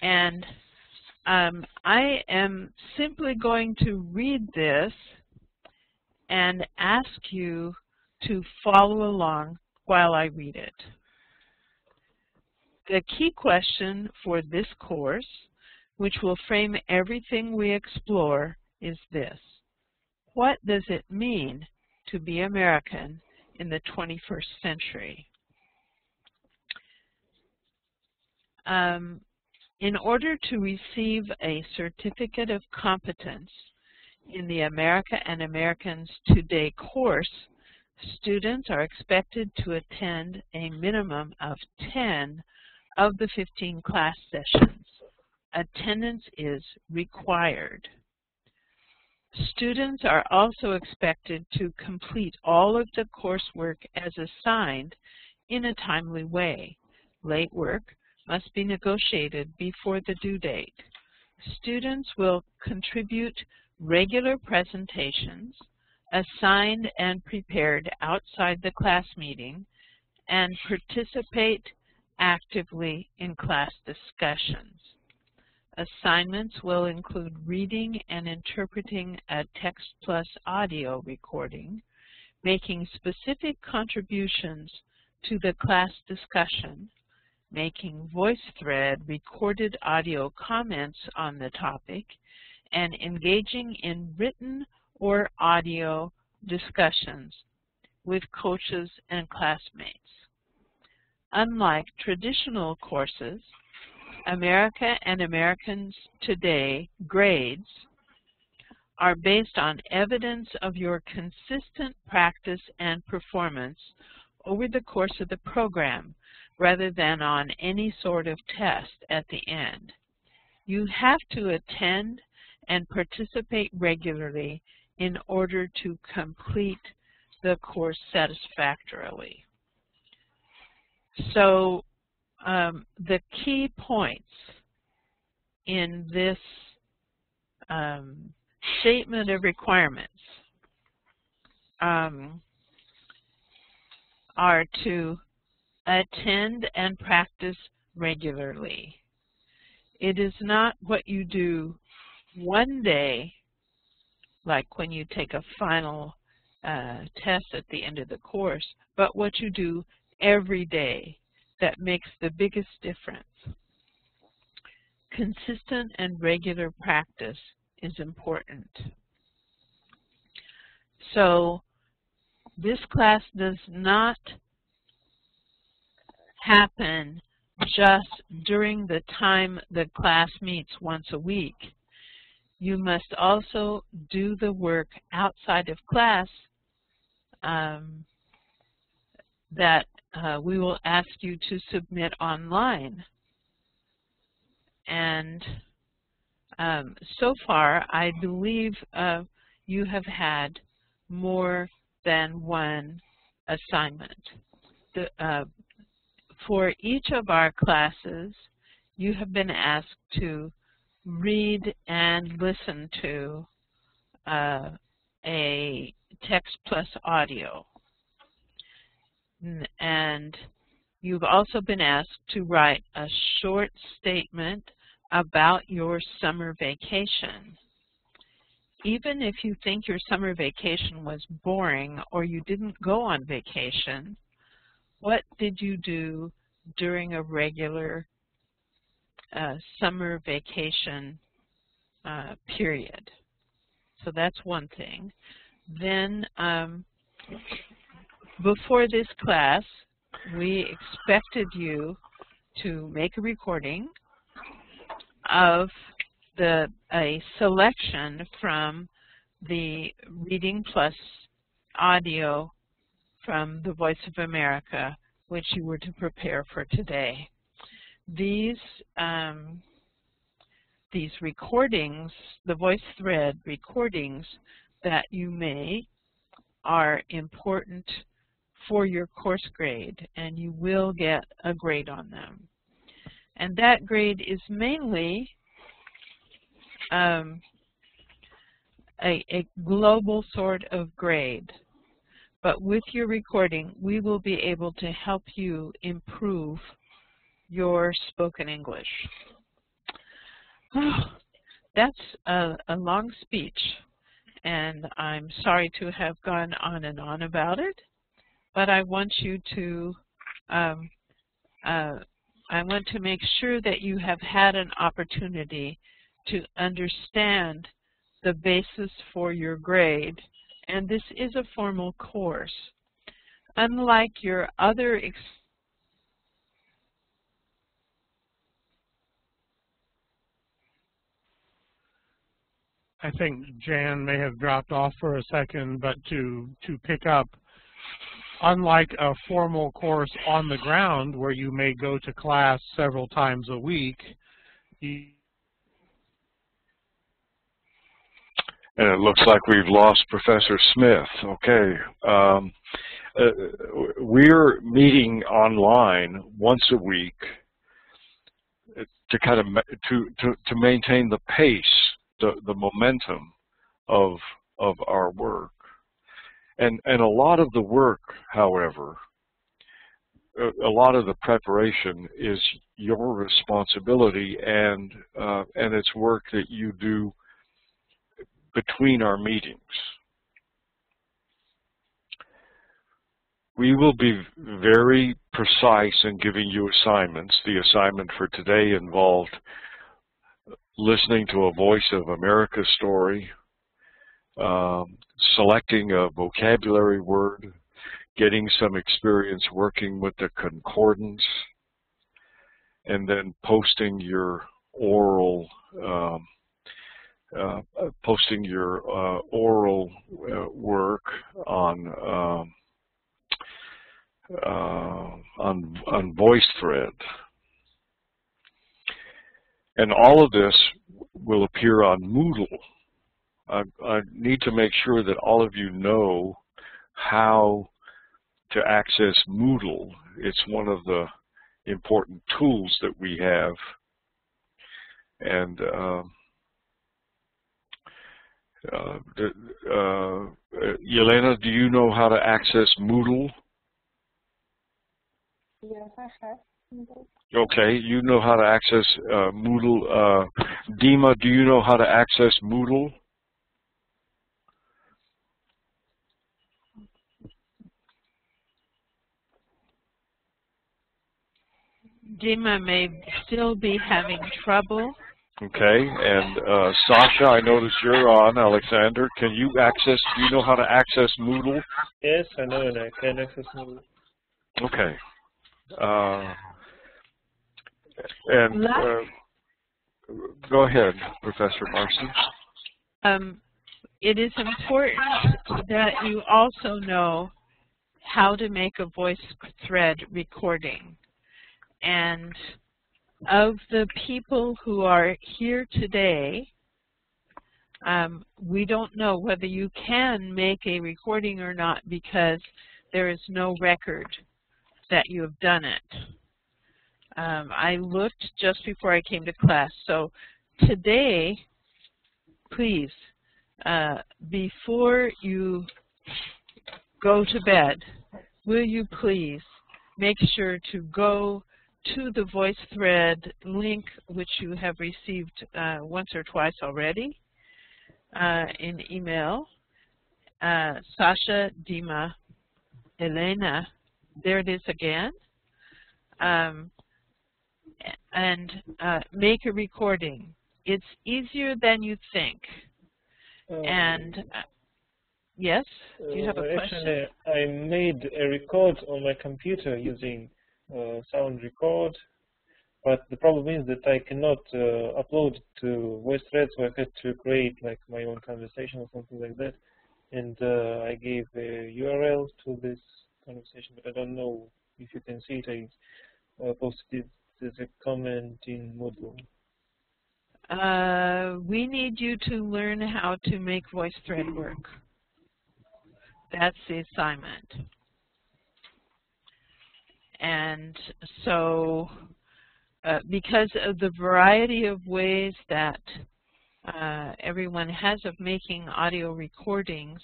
And I am simply going to read this and ask you to follow along while I read it. The key question for this course, which will frame everything we explore, is this: what does it mean to be American in the 21st century? In order to receive a certificate of competence in the America and Americans Today course, students are expected to attend a minimum of 10 of the 15 class sessions. Attendance is required. Students are also expected to complete all of the coursework as assigned in a timely way. Late work must be negotiated before the due date. Students will contribute regular presentations assigned and prepared outside the class meeting and participate actively in class discussions. Assignments will include reading and interpreting a text plus audio recording, making specific contributions to the class discussion, making VoiceThread recorded audio comments on the topic, and engaging in written or audio discussions with coaches and classmates. Unlike traditional courses, America and Americans Today grades are based on evidence of your consistent practice and performance over the course of the program, rather than on any sort of test at the end. You have to attend and participate regularly in order to complete the course satisfactorily. So the key points in this statement of requirements are to attend and practice regularly. It is not what you do one day, like when you take a final test at the end of the course, but what you do every day that makes the biggest difference. Consistent and regular practice is important. So this class does not happen just during the time the class meets once a week. You must also do the work outside of class that we will ask you to submit online. And so far, I believe you have had more than one assignment. For each of our classes, you have been asked to read and listen to a text plus audio. And you've also been asked to write a short statement about your summer vacation. Even if you think your summer vacation was boring or you didn't go on vacation, what did you do during a regular summer vacation period? So that's one thing. Then before this class, we expected you to make a recording of a selection from the Reading Plus audio from the Voice of America, which you were to prepare for today. These recordings, the VoiceThread recordings that you made, are important for your course grade, and you will get a grade on them. And that grade is mainly a global sort of grade. But with your recording, we will be able to help you improve your spoken English. Oh, that's a long speech, and I'm sorry to have gone on and on about it, but I want you to I want to make sure that you have had an opportunity to understand the basis for your grade, and this is a formal course. Unlike your other I think Jan may have dropped off for a second, but to pick up, unlike a formal course on the ground where you may go to class several times a week, and it looks like we've lost Professor Smith. Okay. We're meeting online once a week to kind of to maintain the pace, the momentum of our work. And a lot of the work, however, a lot of the preparation is your responsibility, and it's work that you do between our meetings. We will be very precise in giving you assignments. The assignment for today involved listening to a Voice of America story, selecting a vocabulary word, getting some experience working with the concordance, and then posting your oral work on VoiceThread. And all of this will appear on Moodle. I need to make sure that all of you know how to access Moodle. It's one of the important tools that we have. And Yelena, do you know how to access Moodle? Yes, I have Moodle. Okay, you know how to access Moodle. Dima, do you know how to access Moodle? Dima may still be having trouble. Okay, and Sasha, I notice you're on. Alexander, do you know how to access Moodle? Yes, I know, and I can access Moodle. Okay. Go ahead, Professor Marcy. It is important that you also know how to make a VoiceThread recording. And of the people who are here today, we don't know whether you can make a recording or not because there is no record that you have done it. I looked just before I came to class. So today, please, before you go to bed, will you please make sure to go to the VoiceThread link, which you have received once or twice already in email. Sasha, Dima, Elena, there it is again. And make a recording. It's easier than you think. And yes, do you have a question? Actually, I made a record on my computer using sound record, but the problem is that I cannot upload to VoiceThread, so I had to create like my own conversation or something like that. And I gave a URL to this conversation, but I don't know if you can see it. I posted it as a comment in Moodle. We need you to learn how to make VoiceThread work. That's the assignment. And so because of the variety of ways that everyone has of making audio recordings,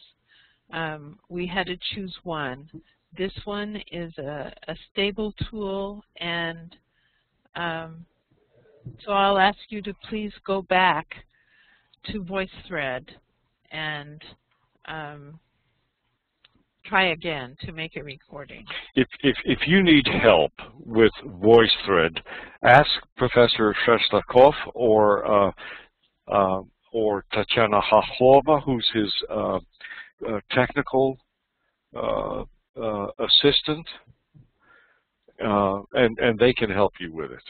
we had to choose one. This one is a stable tool, and So I'll ask you to please go back to VoiceThread and try again to make a recording. If you need help with VoiceThread, ask Professor Shestakov or Tatiana Hachlova, who's his technical assistant, and they can help you with it.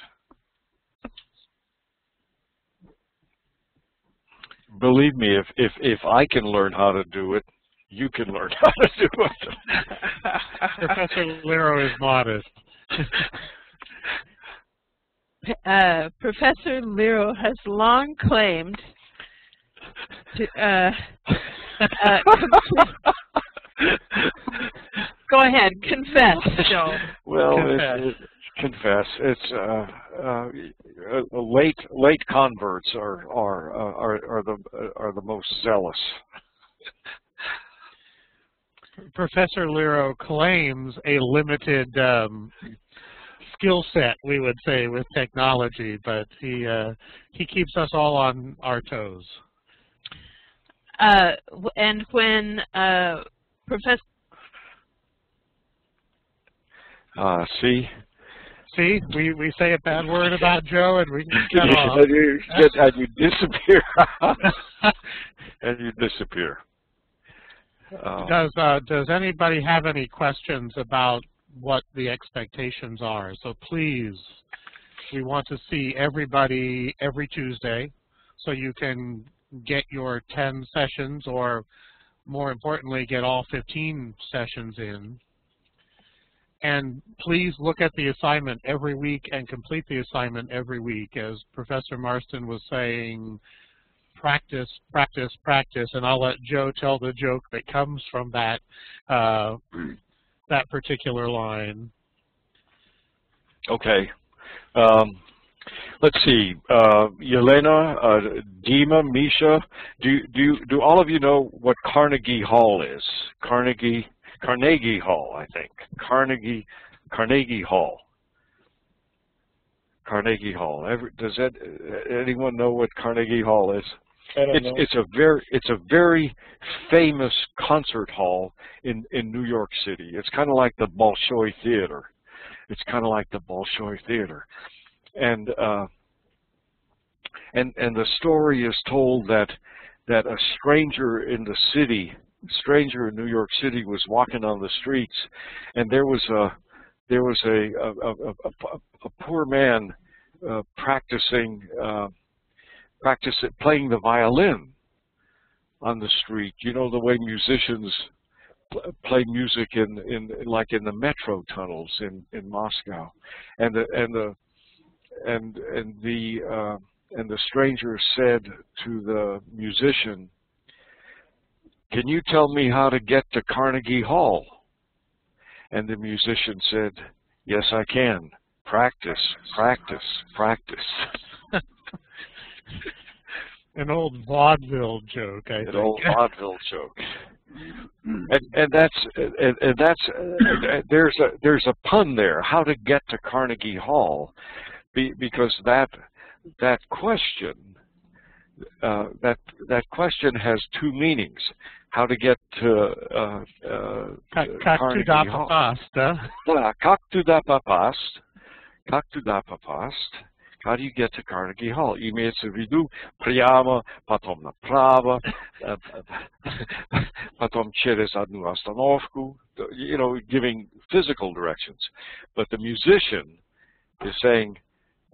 Believe me, if I can learn how to do it, you can learn how to do it. Professor Lero is modest. Professor Lero has long claimed to go ahead, confess, Joe. Well, confess. It's late converts are the most zealous. Professor Lero claims a limited skill set, we would say, with technology, but he keeps us all on our toes. And when Professor See, we say a bad word about Joe and we get off. And you disappear. And you disappear. Does anybody have any questions about what the expectations are? So please, we want to see everybody every Tuesday so you can get your 10 sessions, or more importantly, get all 15 sessions in. And please look at the assignment every week and complete the assignment every week. As Professor Marston was saying, practice, practice, practice, and I'll let Joe tell the joke that comes from that that particular line. Okay. Let's see. Yelena, Dima, Misha, do all of you know what Carnegie Hall is? Carnegie Hall, I think. Carnegie Hall. Carnegie Hall. Does anyone know what Carnegie Hall is? I don't know. It's a very famous concert hall in New York City. It's kind of like the Bolshoi Theater. It's kind of like the Bolshoi Theater. And the story is told that a stranger in the city, stranger in New York City, was walking on the streets, and there was a poor man practicing playing the violin on the street. You know, the way musicians play music in like in the metro tunnels in Moscow, and the stranger said to the musician, "Can you tell me how to get to Carnegie Hall?" And the musician said, "Yes, I can. Practice, practice, practice." An old vaudeville joke, I think. An old vaudeville joke. And there's a pun there. How to get to Carnegie Hall, because that question has two meanings. How to get to Carnegie Hall. Как туда попасть? Как туда попасть? How do you get to Carnegie Hall? Имеется в виду прямо, потом направо, потом через одну остановку. You know, giving physical directions. But the musician is saying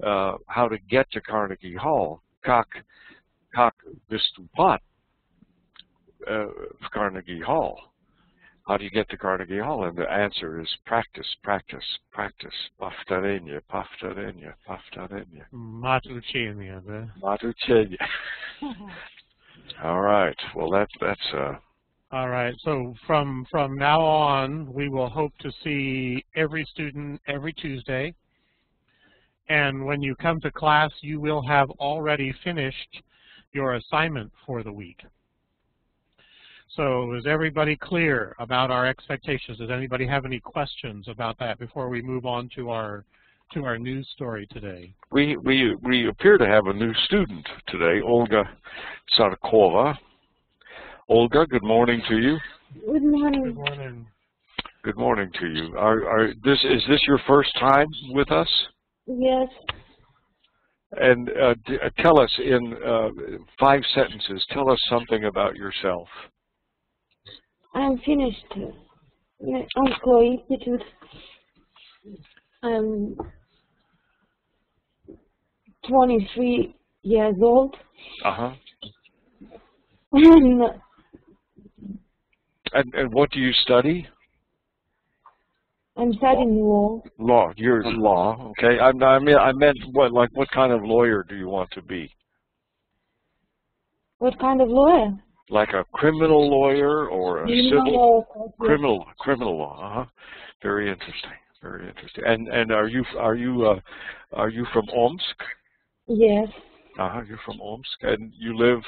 how to get to Carnegie Hall. Как выступать в Carnegie Hall. How do you get to Carnegie Hall? And the answer is practice, practice, practice. Повторение, повторение, повторение. Матучение, да? Матучение. All right. Well, that's All right. So from now on, we will hope to see every student every Tuesday. And when you come to class, you will have already finished your assignment for the week. So is everybody clear about our expectations? Does anybody have any questions about that before we move on to our to our news story today? We appear to have a new student today, Olga Sarkova. Olga, good morning to you. Good morning. Good morning. Good morning to you. Is this your first time with us? Yes. And tell us in 5 sentences, tell us something about yourself. I'm finished on Chloe Institute. I'm 23 years old. Uh-huh. And And what do you study? I'm studying law. Law. You're law. Okay. I meant what kind of lawyer do you want to be? What kind of lawyer? Like a criminal lawyer or a civil Criminal. criminal law? Uh-huh. Very interesting. Very interesting. And are you from Omsk? Yes. Uh-huh. You're from Omsk, and you live.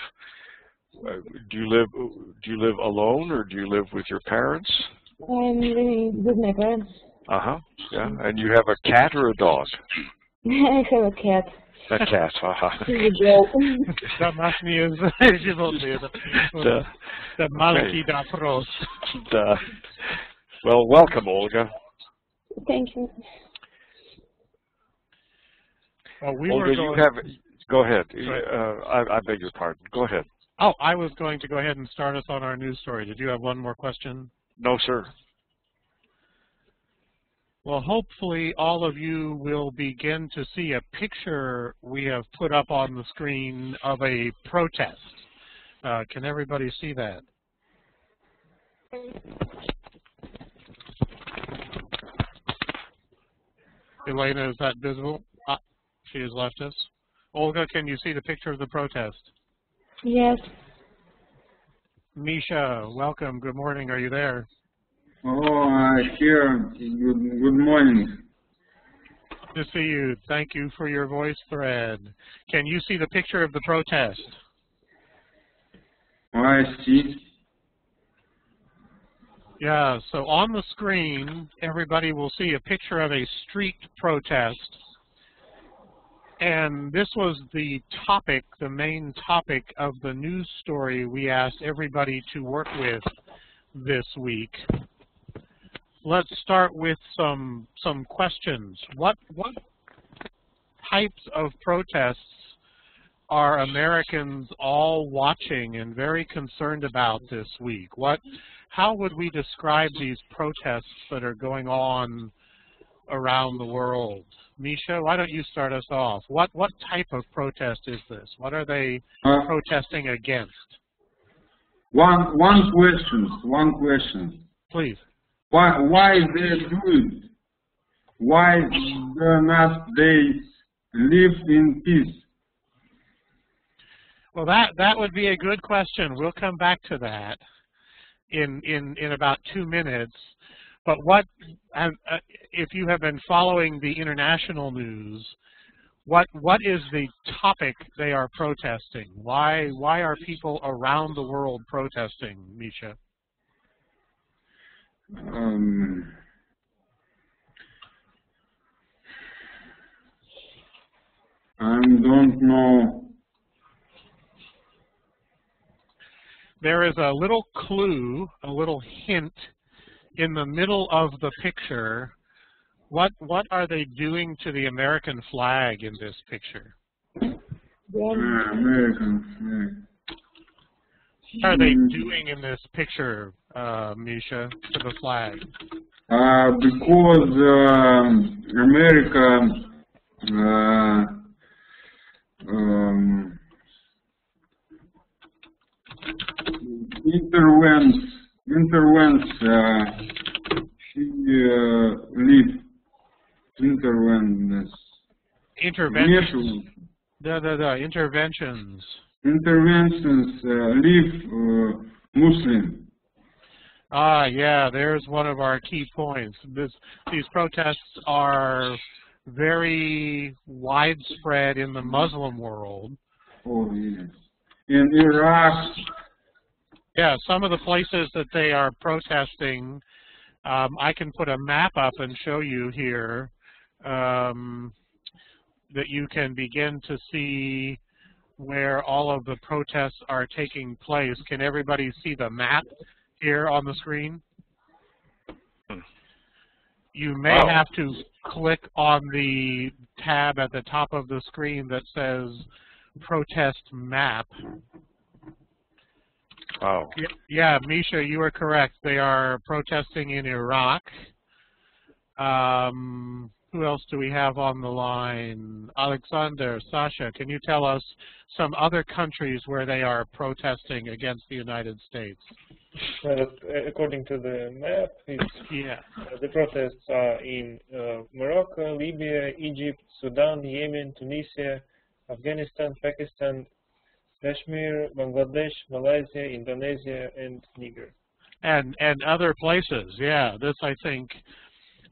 Do you live alone, or do you live with your parents? I'm living with my parents. Uh-huh. Yeah. And you have a cat or a dog? I have a cat. A cat. Uh-huh. Here you go. Домашние животные. The Malki da Pros. Well, welcome, Olga. Thank you. Olga, go ahead. I beg your pardon. Go ahead. Oh, I was going to go ahead and start us on our news story. Did you have one more question? No, sir. Well, hopefully all of you will begin to see a picture we have put up on the screen of a protest. Can everybody see that? Elena, is that visible? She has left us. Olga, can you see the picture of the protest? Yes. Misha, welcome. Good morning. Are you there? Oh, here. Good morning. Good to see you. Thank you for your voice thread. Can you see the picture of the protest? I see. Yeah, so on the screen, everybody will see a picture of a street protest. And this was the topic, the main topic of the news story we asked everybody to work with this week. Let's start with some questions. What types of protests are Americans all watching and very concerned about this week? How would we describe these protests that are going on around the world? Misha, why don't you start us off? What type of protest is this? What are they protesting against? One question. Please. Why they do it? Why do not they live in peace? Well, that would be a good question. We'll come back to that in about 2 minutes. But if you have been following the international news, what is the topic they are protesting? Why are people around the world protesting, Misha? I don't know. There is a little clue, a little hint in the middle of the picture. What are they doing to the American flag in this picture? American flag. What are they doing in this picture, Misha, to the flag? Because America intervenes. Interventions. Interventions. Interventions leave Muslim. Yeah, there's one of our key points. These protests are very widespread in the Muslim world. Oh, yes. In Iraq. Yeah, some of the places that they are protesting, I can put a map up and show you here. that you can begin to see where all of the protests are taking place. Can everybody see the map here on the screen? You may have to click on the tab at the top of the screen that says Protest Map. Oh. Yeah, Misha, you are correct. They are protesting in Iraq. Who else do we have on the line? Alexander, Sasha, can you tell us some other countries where they are protesting against the United States? Well, according to the map, the protests are in Morocco, Libya, Egypt, Sudan, Yemen, Tunisia, Afghanistan, Pakistan, Kashmir, Bangladesh, Malaysia, Indonesia, and Niger. And other places, yeah. This, I think,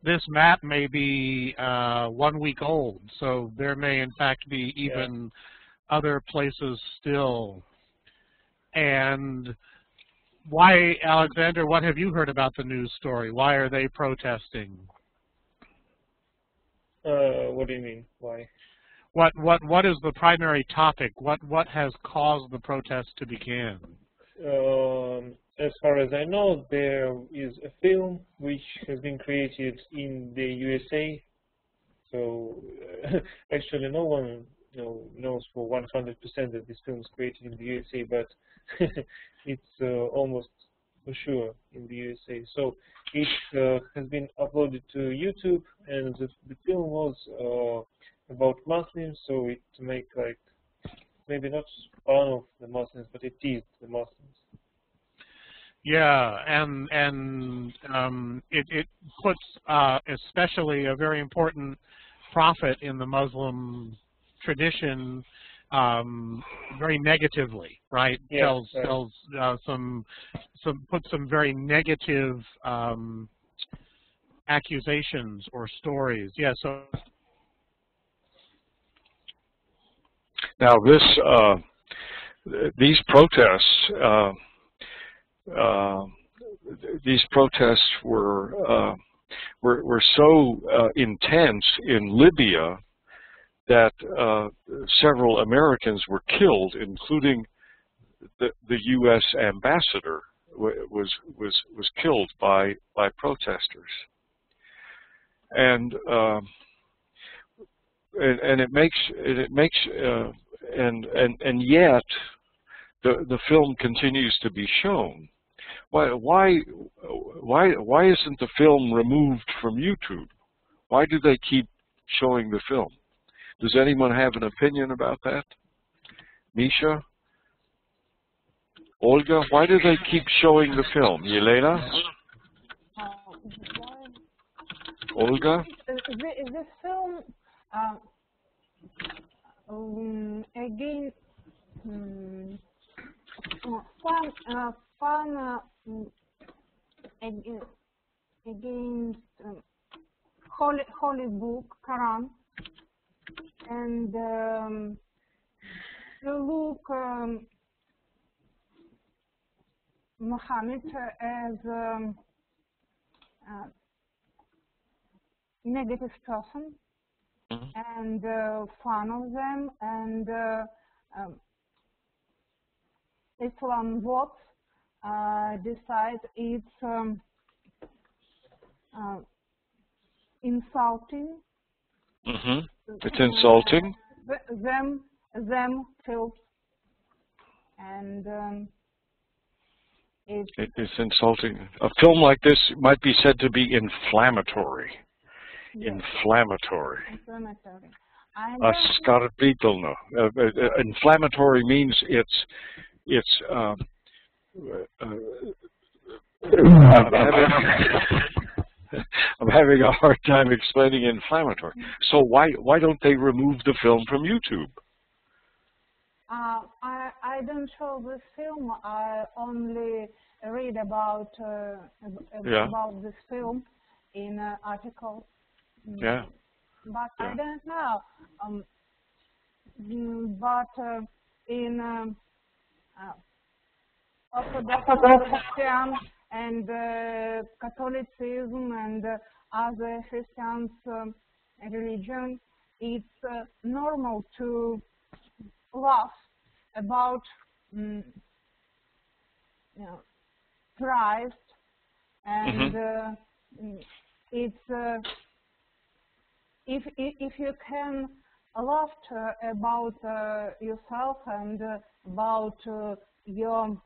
this map may be 1 week old, so there may in fact be even other places still. And why, Alexander, what have you heard about the news story? Why are they protesting? What do you mean? Why? What is the primary topic? What has caused the protest to begin? As far as I know, there is a film which has been created in the USA. So actually, no one knows for 100% that this film is created in the USA, but it's almost for sure in the USA. So it has been uploaded to YouTube, and the film was about Muslims, so it to make like maybe not fun of the Muslims, but it teased the Muslims. Yeah, and it puts especially a very important prophet in the Muslim tradition very negatively, right? Yeah, tells puts some very negative accusations or stories. Yeah. So now these protests. These protests were so intense in Libya that several Americans were killed, including the U.S. ambassador was killed by protesters, and it makes and yet the film continues to be shown. Why isn't the film removed from YouTube? Why do they keep showing the film? Does anyone have an opinion about that? Misha? Olga? Why do they keep showing the film? Yelena? Olga? This film against against holy book, Quran, and look Muhammad as a negative person, and fun of them, and Islam votes decide it's insulting. It's insulting. Them too, and it's insulting. A film like this might be said to be inflammatory. Yes. Inflammatory. Inflammatory means it's I'm having a hard time explaining inflammatory. So why don't they remove the film from YouTube? I don't show this film. I only read about this film in articles. Yeah. But I don't know. But in Orthodox Christian and Catholicism and other Christians religion, it's normal to laugh about Christ, and it's if you can laugh about yourself and about your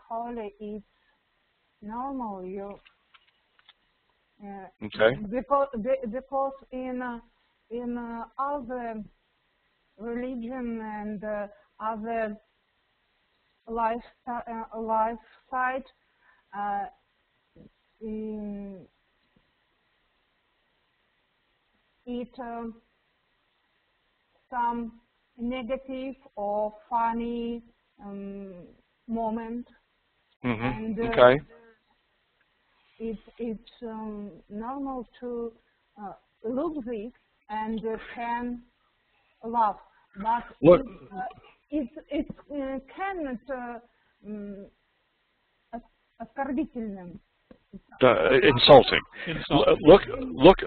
holy, it's normal. You because in other religion and other life side, it some negative or funny moment, and it's normal to look this and can laugh, but it cannot оскорбительным. Insulting.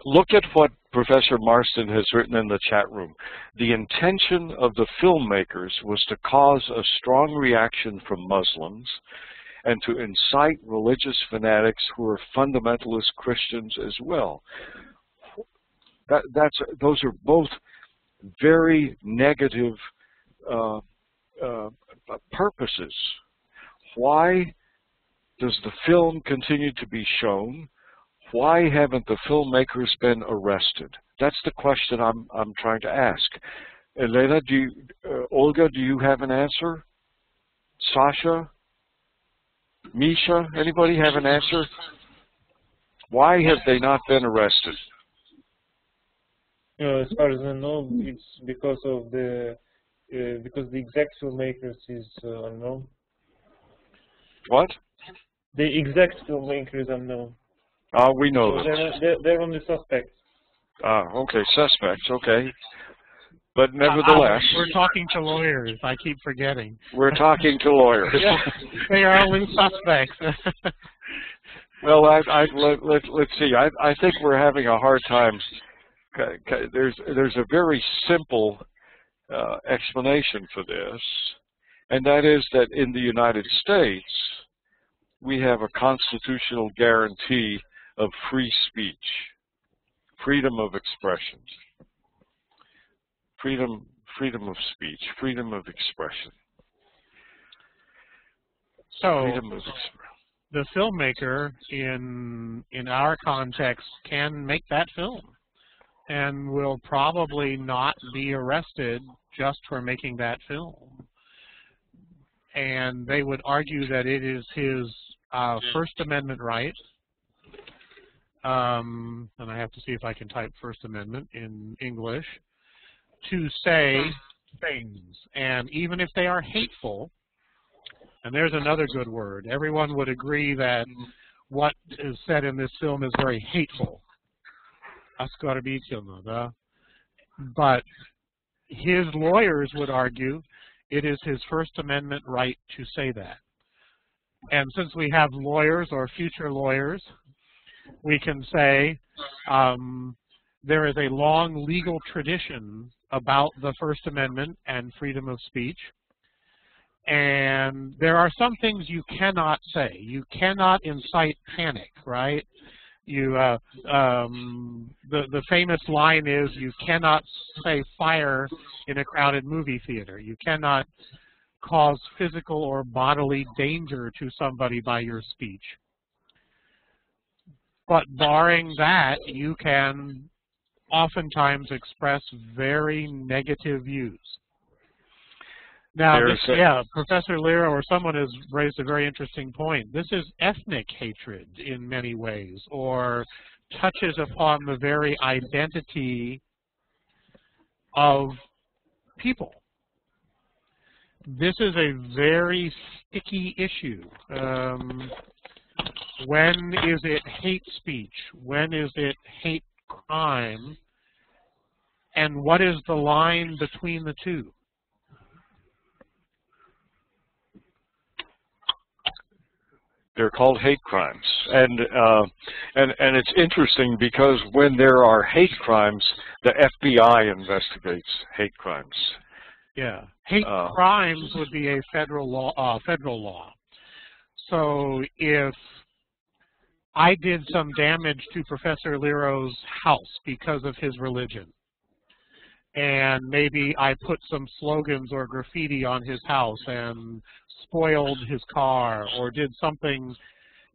Look at what Professor Marston has written in the chat room. The intention of the filmmakers was to cause a strong reaction from Muslims and to incite religious fanatics who are fundamentalist Christians as well. Those are both very negative purposes. Why does the film continue to be shown? Why haven't the filmmakers been arrested? That's the question I'm trying to ask. Elena, Olga, do you have an answer? Sasha? Misha? Anybody have an answer? Why have they not been arrested? As far as I know, it's because of the exact filmmakers is unknown. What? The exact filmmakers unknown. We know so that. They're only suspects. Okay, suspects. Okay, but nevertheless, we're talking to lawyers. I keep forgetting. We're talking to lawyers. They are only suspects. Well, let's see. I think we're having a hard time. There's a very simple explanation for this, and that is that in the United States, we have a constitutional guarantee of free speech, freedom of expression, freedom of speech, freedom of expression. So the filmmaker in our context can make that film and will probably not be arrested just for making that film. And they would argue that it is his First Amendment right. And I have to see if I can type First Amendment in English, to say things. And even if they are hateful, and there's another good word, everyone would agree that what is said in this film is very hateful. But his lawyers would argue it is his First Amendment right to say that. And since we have lawyers or future lawyers, we can say there is a long legal tradition about the First Amendment and freedom of speech. And there are some things you cannot say. You cannot incite panic, right? The famous line is, you cannot say fire in a crowded movie theater. You cannot cause physical or bodily danger to somebody by your speech. But barring that, you can oftentimes express very negative views. Now, Professor Lira or someone has raised a very interesting point. This is ethnic hatred in many ways, or touches upon the very identity of people. This is a very sticky issue. When is it hate speech? When is it hate crime? And what is the line between the two? They're called hate crimes, and it's interesting because when there are hate crimes, the FBI investigates hate crimes. Yeah, hate crimes would be a federal law. So if I did some damage to Professor Liro's house because of his religion, and maybe I put some slogans or graffiti on his house and spoiled his car or did something,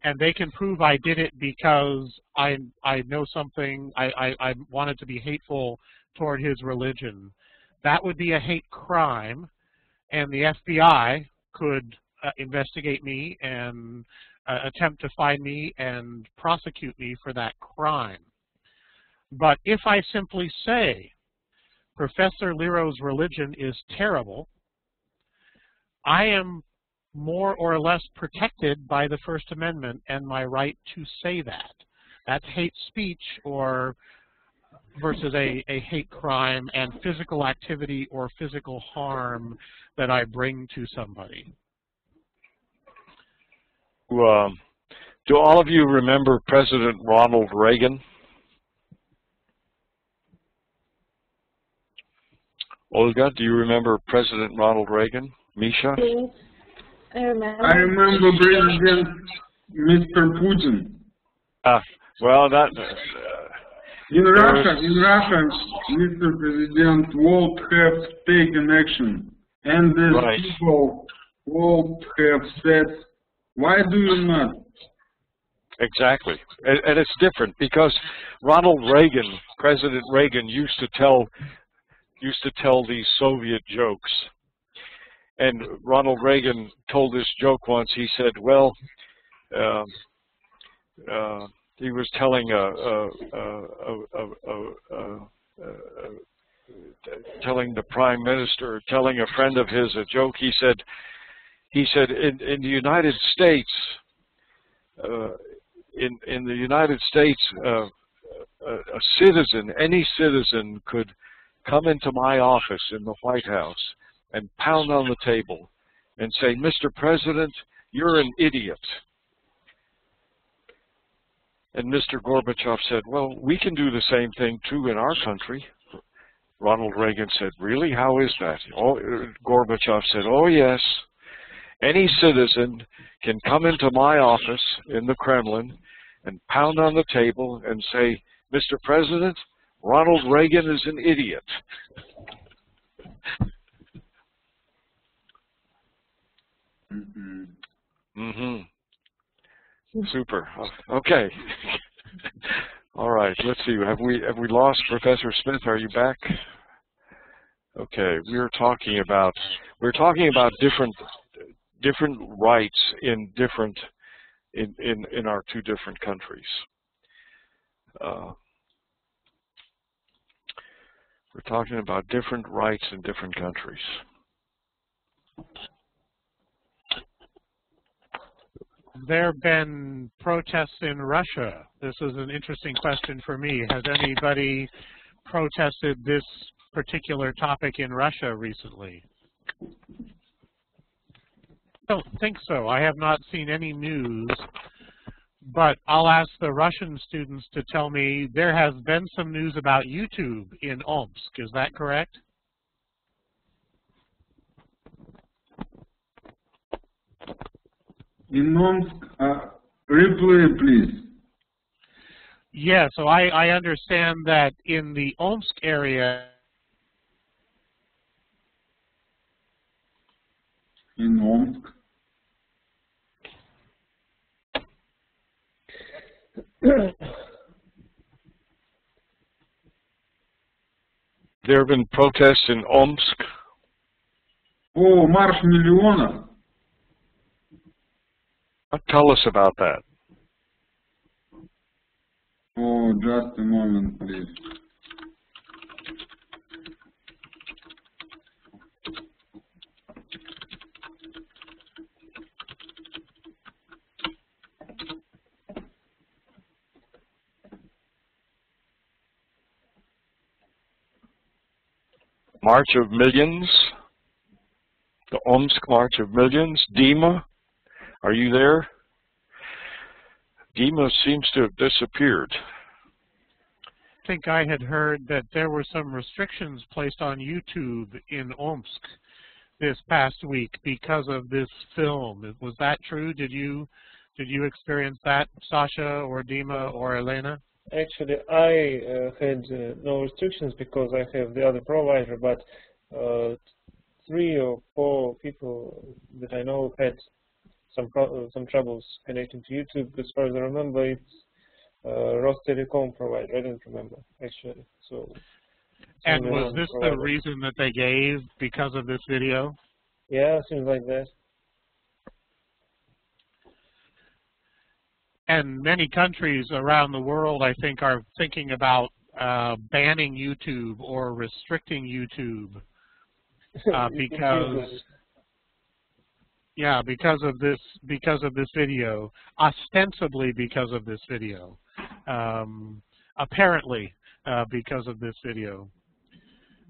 and they can prove I did it because I know something, I wanted to be hateful toward his religion, that would be a hate crime, and the FBI could investigate me and attempt to find me and prosecute me for that crime. But if I simply say, Professor Liro's religion is terrible, I am more or less protected by the First Amendment and my right to say that. That's hate speech or versus a hate crime and physical activity or physical harm that I bring to somebody. Do all of you remember President Ronald Reagan? Olga, do you remember President Ronald Reagan? Misha? Yes, I remember. I remember President Mr. Putin. Well, that... In Russia, Mr. President would have taken action, and the people would have said, why do you not? Exactly. And it's different because Ronald Reagan, President Reagan, used to tell these Soviet jokes. And Ronald Reagan told this joke once. He said, well, he was telling telling the Prime Minister, telling a friend of his a joke. He said in the United States, in the United States, a citizen, any citizen could come into my office in the White House and pound on the table and say, Mr. President, you're an idiot. And Mr. Gorbachev said, well, we can do the same thing too in our country. Ronald Reagan said, really? How is that? Oh, Gorbachev said, oh yes. Any citizen can come into my office in the Kremlin and pound on the table and say, Mr. President, Ronald Reagan is an idiot. Super. Okay. All right. Let's see. Have we lost Professor Smith? Are you back? Okay. We're talking about different rights in our two different countries. We're talking about different rights in different countries. There have been protests in Russia. This is an interesting question for me. Has anybody protested this particular topic in Russia recently? I don't think so. I have not seen any news, but I'll ask the Russian students to tell me there has been some news about YouTube in Omsk. Is that correct? In Omsk, replay, please. Yeah, so I understand that in the Omsk area. In Omsk. There have been protests in Omsk. Oh, Marш Миллионов. Tell us about that. Oh, just a moment, please. March of Millions. The Omsk March of Millions. Dima, are you there? Dima seems to have disappeared. I think I had heard that there were some restrictions placed on YouTube in Omsk this past week because of this film. Was that true? Did you experience that, Sasha or Dima or Elena? Actually, I had no restrictions because I have the other provider, but 3 or 4 people that I know had some troubles connecting to YouTube. As far as I remember, it's Rostelecom provider. I don't remember actually. So. And was this the reason that they gave because of this video? Yeah, seems like that. And many countries around the world, I think, are thinking about banning YouTube or restricting YouTube because of this video, ostensibly because of this video, apparently because of this video.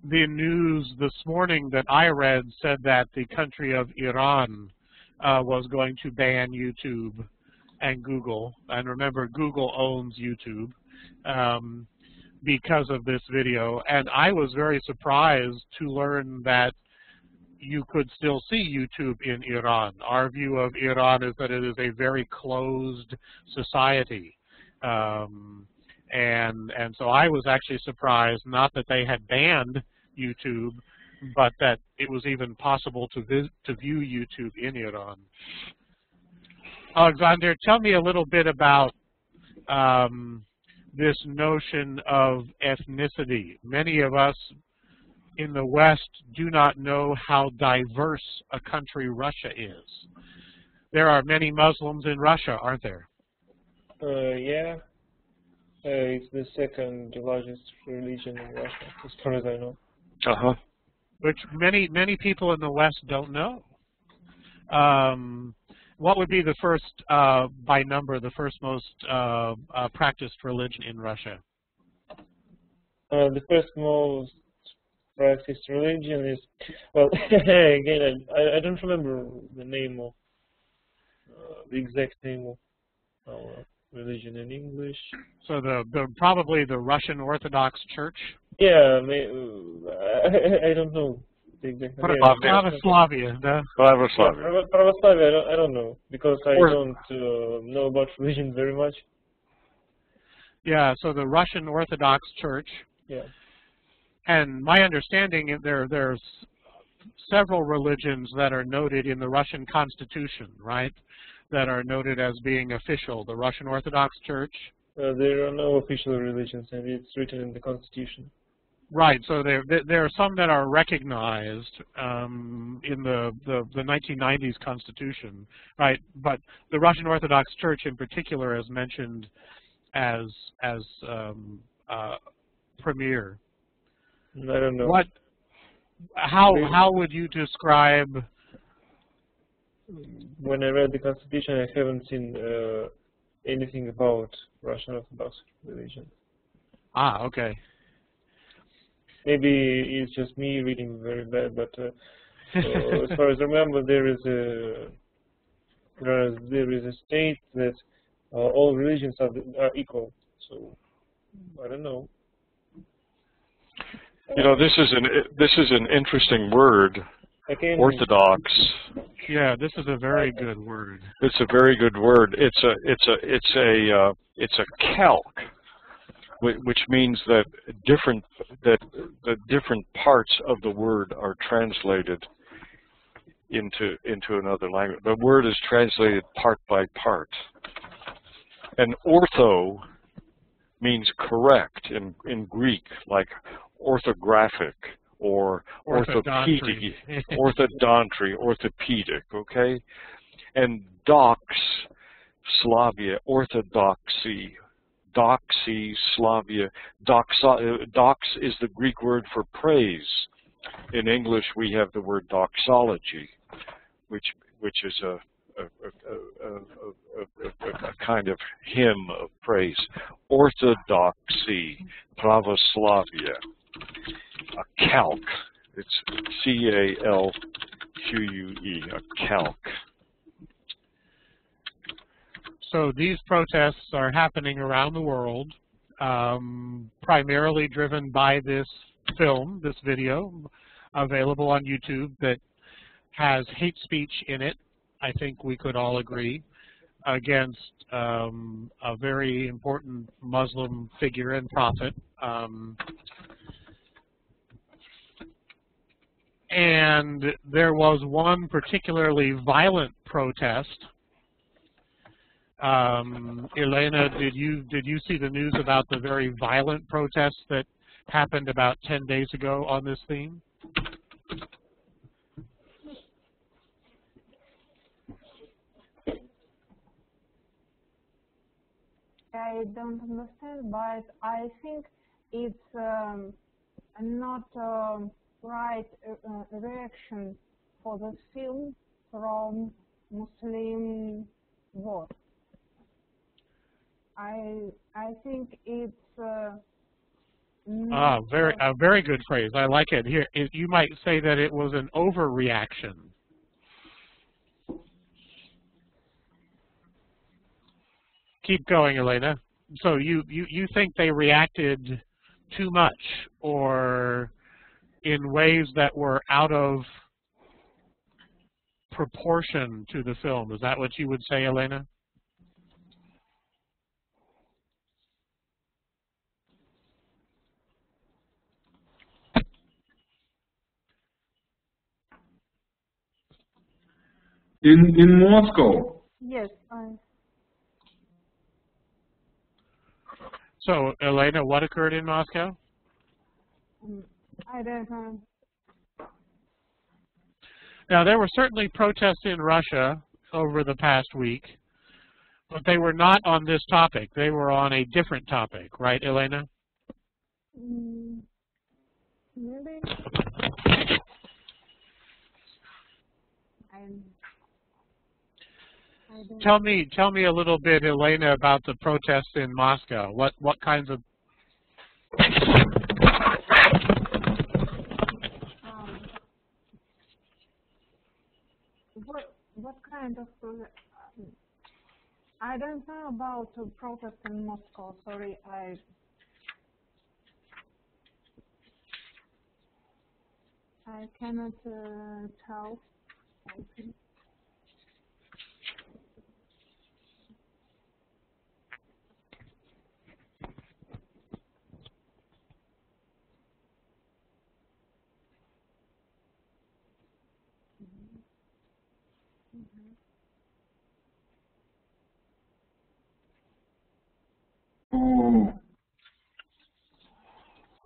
The news this morning that I read said that the country of Iran was going to ban YouTube and Google, and remember, Google owns YouTube, because of this video. And I was very surprised to learn that you could still see YouTube in Iran. Our view of Iran is that it is a very closed society. And so I was actually surprised, not that they had banned YouTube, but that it was even possible to view YouTube in Iran. Alexander, tell me a little bit about this notion of ethnicity. Many of us in the West do not know how diverse a country Russia is. There are many Muslims in Russia, aren't there? Yeah. It's the second largest religion in Russia, as far as I know. Uh-huh. Which many people in the West don't know. What would be the first, by number, the first most practiced religion in Russia? The first most practiced religion is, well, again, I don't remember the name of, the exact name of our religion in English. So probably the Russian Orthodox Church? Yeah, I don't know. Pravoslavia. Pravoslavia, I don't know, because I don't know about religion very much. Yeah, so the Russian Orthodox Church. Yeah. And my understanding, there's several religions that are noted in the Russian Constitution, right? That are noted as being official. The Russian Orthodox Church. There are no official religions, and it's written in the Constitution. Right. So there are some that are recognized in the 1990s Constitution, right? But the Russian Orthodox Church, in particular, is mentioned as premier. I don't know. How would you describe? When I read the Constitution, I haven't seen anything about Russian Orthodox religion. Ah, okay. Maybe it's just me reading very bad, but as far as I remember, there is a state that all religions are equal. So I don't know. You know, this is an interesting word. Orthodox. Yeah, this is a very good word. It's a very good word. It's a calque, which means that the different parts of the word are translated into another language. The word is translated part by part. And ortho means correct in Greek, like orthographic or orthopedic, orthodontic, okay? And dox, Slavia, orthodoxy, doxy, Slavia, dox is the Greek word for praise. In English, we have the word doxology, which is a kind of hymn of praise. Orthodoxy, pravoslavia, a calque. It's C-A-L-Q-U-E, a calque. So these protests are happening around the world, primarily driven by this film, this video, available on YouTube that has hate speech in it. I think we could all agree, against a very important Muslim figure and prophet. And there was one particularly violent protest. Elena, did you see the news about the very violent protests that happened about 10 days ago on this theme? I don't understand, but I think it's not right reaction for the film from Muslim world. I think it's very good phrase. I like it. Here, you might say that it was an overreaction. Keep going, Elena. So you think they reacted too much, or in ways that were out of proportion to the film? Is that what you would say, Elena? In Moscow? Yes. So, Elena, what occurred in Moscow? I don't know. Now, there were certainly protests in Russia over the past week, but they were not on this topic. They were on a different topic, right, Elena? Maybe. Tell me a little bit, Elena, about the protests in Moscow. What kinds of what kind of I don't know about the protest in Moscow. Sorry, I cannot tell. I think.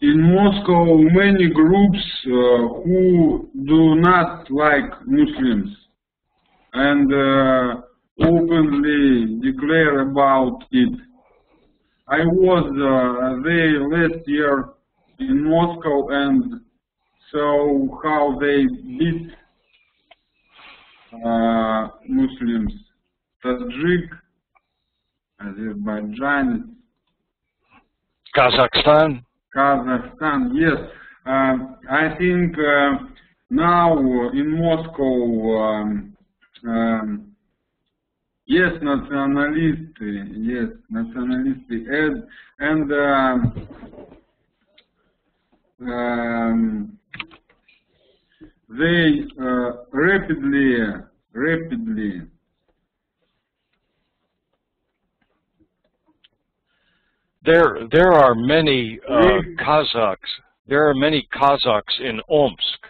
In Moscow, many groups who do not like Muslims and openly declare about it. I was there last year in Moscow and saw how they beat Muslims. Tajik, Azerbaijan, Kazakhstan, yes. I think now in Moscow, yes, nationalists, and they rapidly There are many Kazakhs. There are many Kazakhs in Omsk.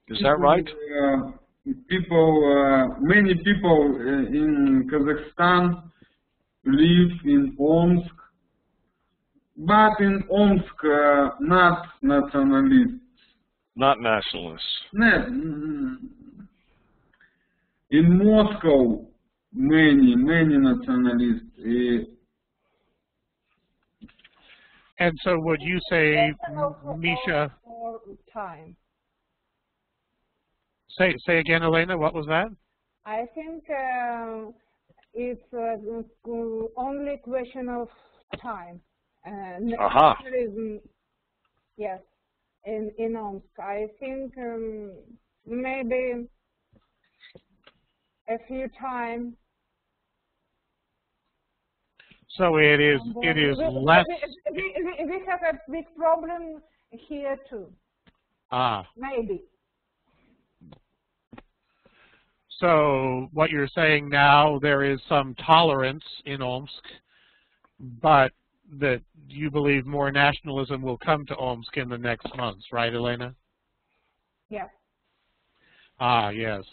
Is that right? Many people in Kazakhstan live in Omsk, but in Omsk, not nationalists. Not nationalists. In Moscow, many nationalists. And so would you say, Misha? Time. Say again, Elena, what was that? I think it's only question of time. Yes, in Omsk. I think maybe a few times. So it is less. We have a big problem here too. Maybe. So what you're saying now, there is some tolerance in Omsk, but that you believe more nationalism will come to Omsk in the next months, right, Elena? Yes. Yes.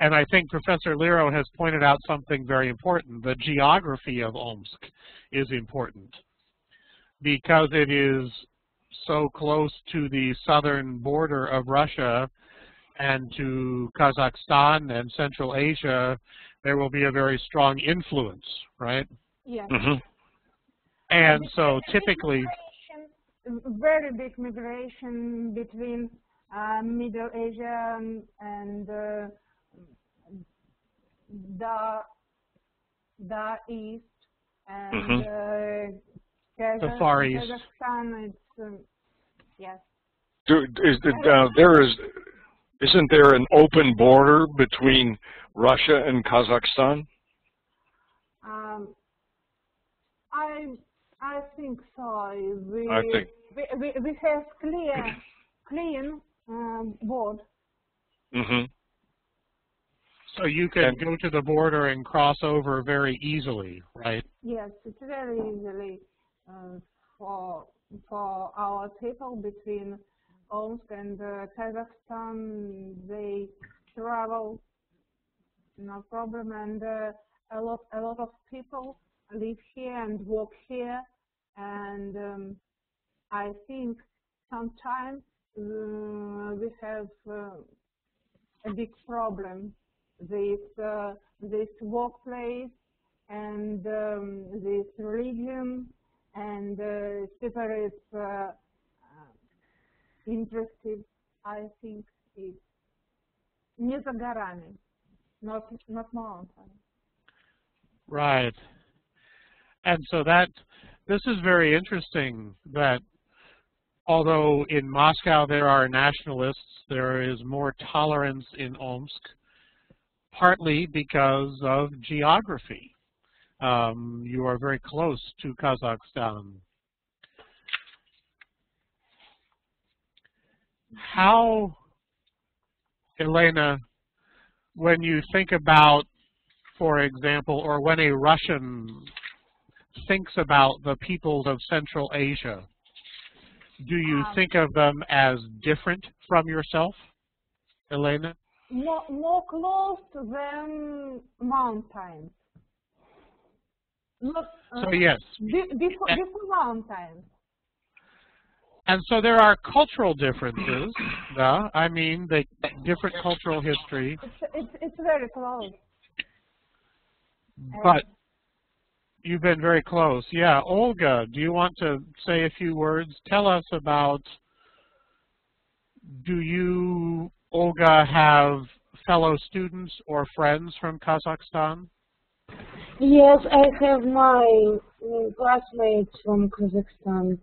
And I think Professor Lero has pointed out something very important. The geography of Omsk is important because it is so close to the southern border of Russia and to Kazakhstan and Central Asia. There will be a very strong influence, right? Yes. Mm-hmm. And so typically, very big migration between Middle Asia and the East and the Far East. Kazakhstan. It's yes. Isn't there an open border between Russia and Kazakhstan? I think so. We have clean board. Mm-hmm. So you can go to the border and cross over very easily, right? Yes, it's very easily for our people between Omsk and Kazakhstan. They travel, no problem, and a lot of people live here and work here, and I think sometimes we have a big problem. This workplace and this religion and separate interested, I think it's не за горами, not mountain. Right. And so this is very interesting that although in Moscow there are nationalists, there is more tolerance in Omsk, partly because of geography. You are very close to Kazakhstan. How, Elena, when you think about, for example, or when a Russian thinks about the peoples of Central Asia, do you think of them as different from yourself, Elena? More close than mountains. Not, so yes. Before mountains. And so there are cultural differences. I mean, the different cultural history. It's very close. But you've been very close. Yeah, Olga, do you want to say a few words? Tell us about, do you, Olga, have fellow students or friends from Kazakhstan? Yes, I have my classmates from Kazakhstan,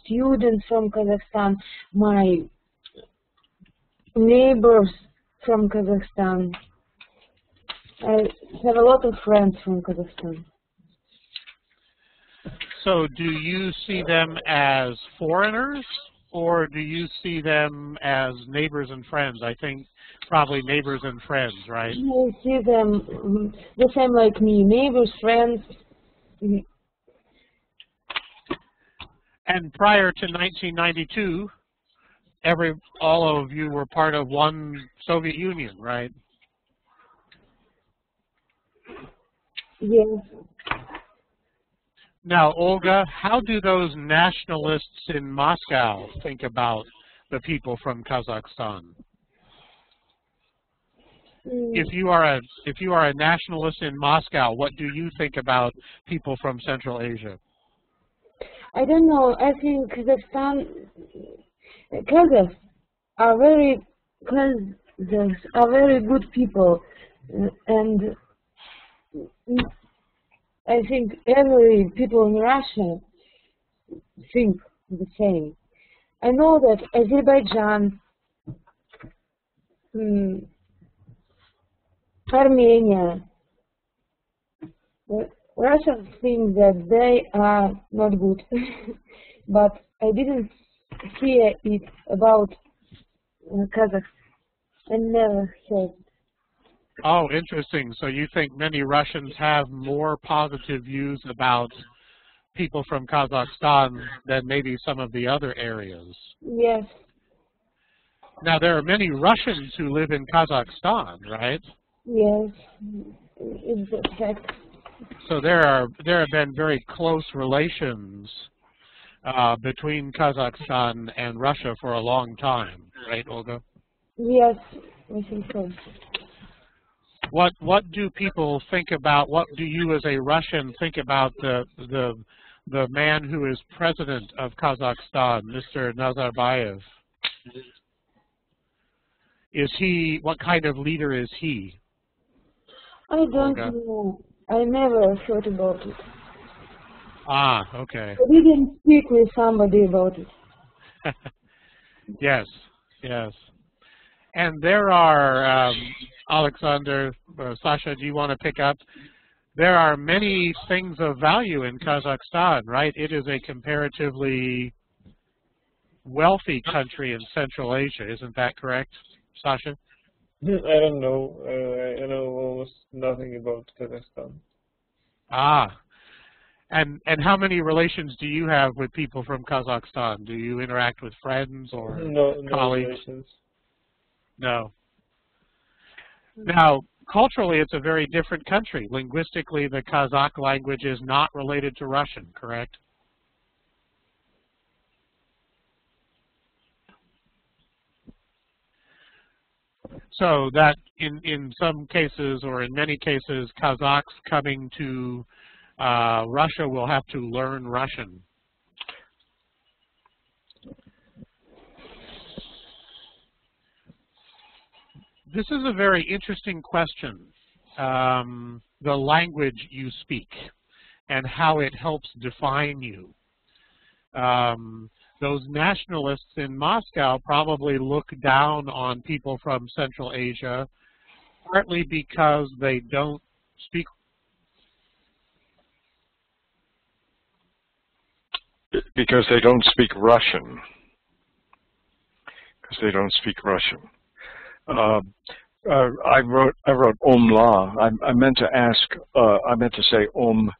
students from Kazakhstan, my neighbors from Kazakhstan. I have a lot of friends from Kazakhstan. So do you see them as foreigners, or do you see them as neighbors and friends? I think probably neighbors and friends, right? I see them the same like me, neighbors, friends. And prior to 1992, all of you were part of one Soviet Union, right? Yes. Now, Olga, how do those nationalists in Moscow think about the people from Kazakhstan? If you are a nationalist in Moscow, what do you think about people from Central Asia? I don't know. I think Kazakhs are very good people, and I think every people in Russia think the same. I know that Azerbaijan Armenia. Russia thinks that they are not good, but I didn't hear it about Kazakhstan. I never heard. Oh, interesting. So you think many Russians have more positive views about people from Kazakhstan than maybe some of the other areas? Yes. Now, there are many Russians who live in Kazakhstan, right? Yes, it's a fact. So there have been very close relations between Kazakhstan and Russia for a long time, right, Olga? Yes, I think so. What do people think about? What do you, as a Russian, think about the man who is president of Kazakhstan, Mr. Nazarbayev? Is he? What kind of leader is he? I don't know. I never thought about it. Ah, okay. I didn't speak with somebody about it. Yes, yes. And there are, Alexander, Sasha, do you want to pick up? There are many things of value in Kazakhstan, right? It is a comparatively wealthy country in Central Asia. Isn't that correct, Sasha? I don't know. I know almost nothing about Kazakhstan. Ah. And how many relations do you have with people from Kazakhstan? Do you interact with friends or colleagues? Relations. No. Now, culturally, it's a very different country. Linguistically, the Kazakh language is not related to Russian, correct? So that in some cases, or in many cases, Kazakhs coming to Russia will have to learn Russian. This is a very interesting question, the language you speak and how it helps define you. Those nationalists in Moscow probably look down on people from Central Asia, partly because they don't speak. Because they don't speak Russian. Because they don't speak Russian. I wrote Omla. I meant to ask. I meant to say Omskaya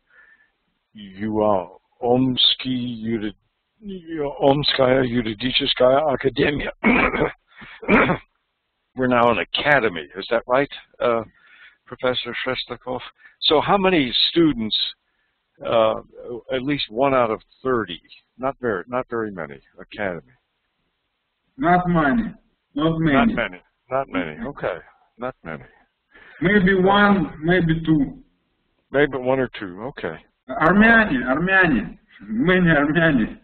Yuridическая Академия. We're now an academy. Is that right, Professor Shrestakov? So how many students? At least 1 out of 30. Not very many. Academy. Not many. Not many. Not many. Not many. Okay. Not many. Maybe 1, maybe 2. Maybe 1 or 2. Okay. Armenian. Many Armenians.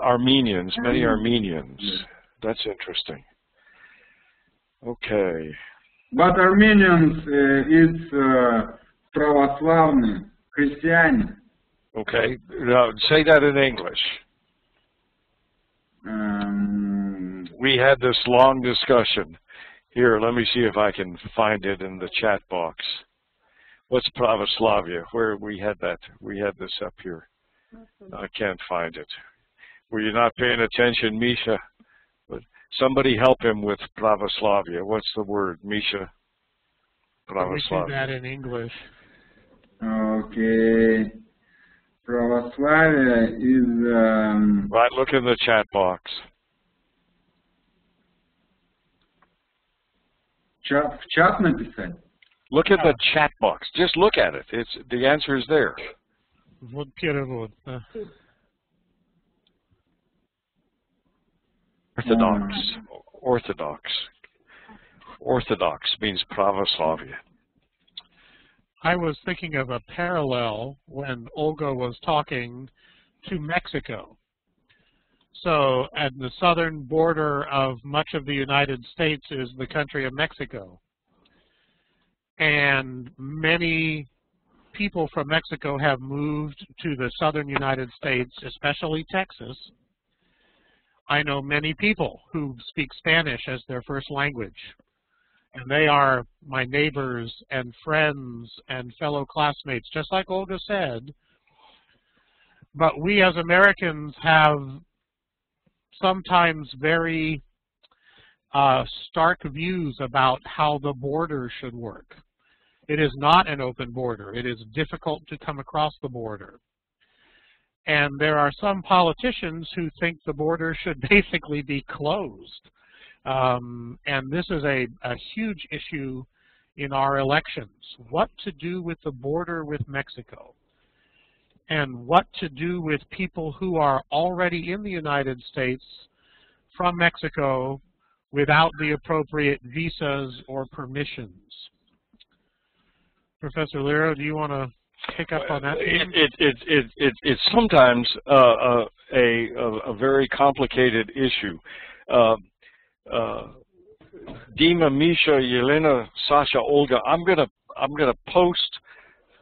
Armenians. Many Armenians. That's interesting. Okay. But Armenians is православные, христиане. Okay. Now, say that in English. We had this long discussion. Here, let me see if I can find it in the chat box. What's Pravoslavia? Where we had that? We had this up here. I can't find it. Were you not paying attention, Misha? But somebody help him with Pravoslavia. What's the word, Misha? Pravoslavia. We do that in English. Okay. Pravoslavia is... Right, look in the chat box. В чат написать? Look at the chat box. Just look at it. The answer is there. Вот перевод. Orthodox. Orthodox. Orthodox means Pravoslavia. I was thinking of a parallel when Olga was talking to Mexico. So at the southern border of much of the United States is the country of Mexico. And many people from Mexico have moved to the southern United States, especially Texas, I know many people who speak Spanish as their first language, and they are my neighbors and friends and fellow classmates, just like Olga said. But we as Americans have sometimes very stark views about how the border should work. It is not an open border. It is difficult to come across the border. And there are some politicians who think the border should basically be closed. And this is a huge issue in our elections. What to do with the border with Mexico? And what to do with people who are already in the United States from Mexico without the appropriate visas or permissions? Professor Lira, do you want to pick up on that? It's sometimes a very complicated issue. Dima, Misha, Yelena, Sasha, Olga, I'm gonna post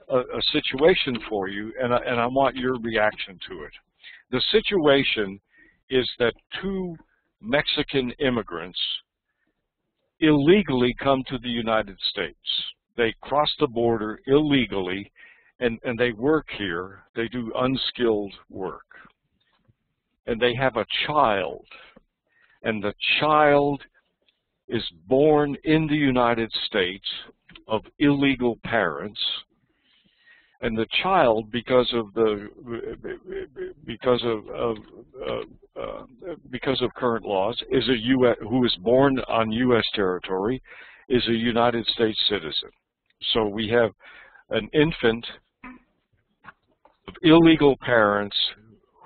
a situation for you, and I want your reaction to it. The situation is that 2 Mexican immigrants illegally come to the United States. They cross the border illegally, and they work here. They do unskilled work. And they have a child, and the child is born in the United States of illegal parents. And the child, because of current laws, is who is born on U.S. territory, is a United States citizen. So we have an infant of illegal parents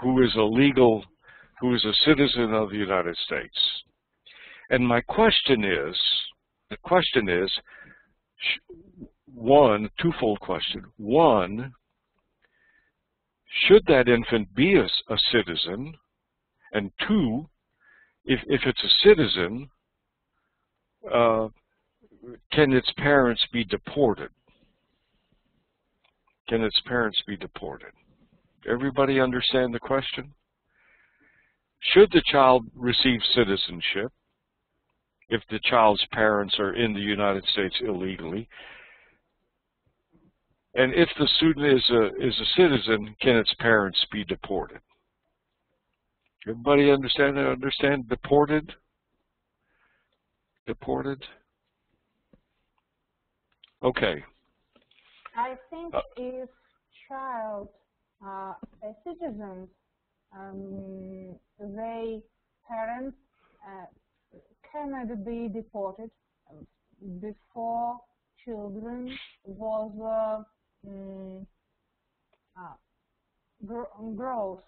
who is a citizen of the United States. And my question is, one, twofold question. One, should that infant be a citizen? And two, if it's a citizen, can its parents be deported? Can its parents be deported? Everybody understand the question? Should the child receive citizenship if the child's parents are in the United States illegally? And if the student is a citizen, can its parents be deported? Everybody understand that? Understand deported? Deported? Okay. I think if child are a citizen, their parents cannot be deported before children was growth,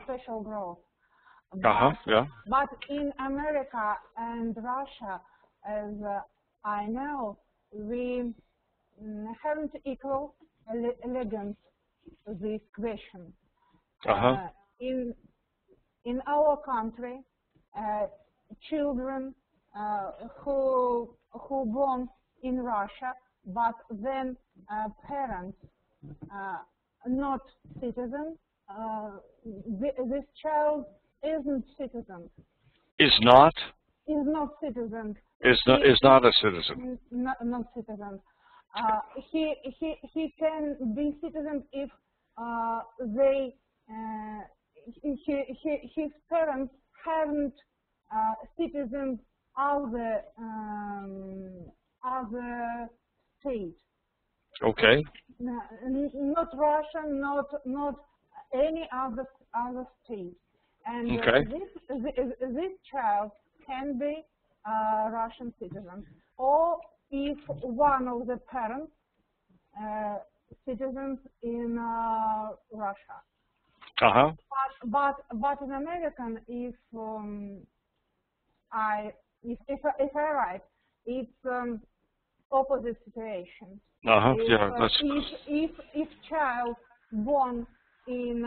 special growth. But in America and Russia, as I know, we haven't equal elegance this question. In our country, children who born in Russia, but then parents not citizen, this child isn't citizen. Is not? Is not citizen. Is not a citizen. Not citizen. He can be citizen if his parents haven't citizens of the state. Okay. Not Russian, not any other state. And this child can be Russian citizen, or if one of the parents citizens in Russia. But in American, if I right, it's opposite situation. If child born in